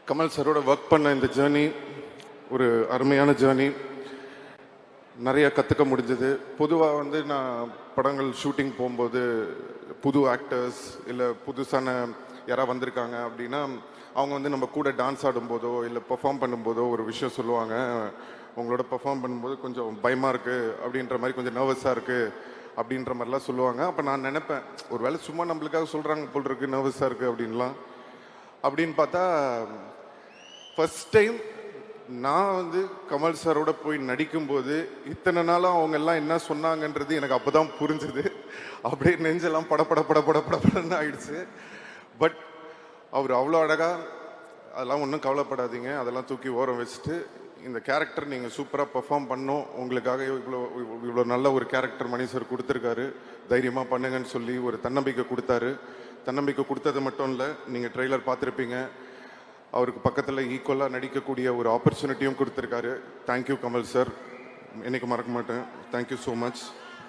Kamal சரோட work பண்ண இந்த journey ஒரு அருமையான ஜேர்னி. நிறைய கற்றுக்க முடிஞ்சது. பொதுவாக நான் படங்கள் ஷூட்டிங் போகும்போது புது ஆக்டர்ஸ் இல்லை புதுசான யாராவது வந்திருக்காங்க அப்படின்னா அவங்க நம்ம கூட டான்ஸ் ஆடும்போதோ இல்லை பெர்ஃபார்ம் பண்ணும்போதோ ஒரு விஷயம் சொல்லுவாங்க. உங்களோட பெர்ஃபார்ம் பண்ணும்போது கொஞ்சம் பயமாக இருக்குது அப்படின்ற மாதிரி, கொஞ்சம் நர்வஸாக இருக்குது அப்படின்ற மாதிரிலாம் சொல்லுவாங்க. அப்போ நான் நினைப்பேன், ஒரு வேளை சும்மா நம்மளுக்காக சொல்கிறாங்க போல் இருக்குது நர்வஸாக இருக்குது அப்படின்லாம். அப்படின்னு பார்த்தா ஃபர்ஸ்ட் டைம் நான் கமல் சாரோட போய் நடிக்கும்போது இத்தனை நாளாக அவங்க எல்லாம் என்ன சொன்னாங்கன்றது எனக்கு அப்போ தான் புரிஞ்சுது. அப்படியே நெஞ்செல்லாம் படப்படன்னு ஆயிடுச்சு. பட் அவர் அவ்வளோ அழகாக, அதெல்லாம் ஒன்றும் கவலைப்படாதீங்க, அதெல்லாம் தூக்கி ஓரம் வச்சுட்டு இந்த கேரக்டர் நீங்கள் சூப்பராக பெர்ஃபார்ம் பண்ணோம், உங்களுக்காக இவ்வளோ நல்ல ஒரு கேரக்டர் மணி சார் கொடுத்துருக்காரு, தைரியமாக பண்ணுங்கன்னு சொல்லி ஒரு தன்னம்பிக்கை கொடுத்தாரு. தன்னம்பிக்கை கொடுத்தது மட்டும் இல்லை, நீங்கள் ட்ரெய்லர் பார்த்துருப்பீங்க, அவருக்கு பக்கத்தில் ஈக்குவலாக நடிக்கக்கூடிய ஒரு ஆப்பர்ச்சுனிட்டியும் கொடுத்துருக்காரு. தேங்க்யூ கமல் சார், என்னைக்கு மறக்க மாட்டேன். Thank you so much.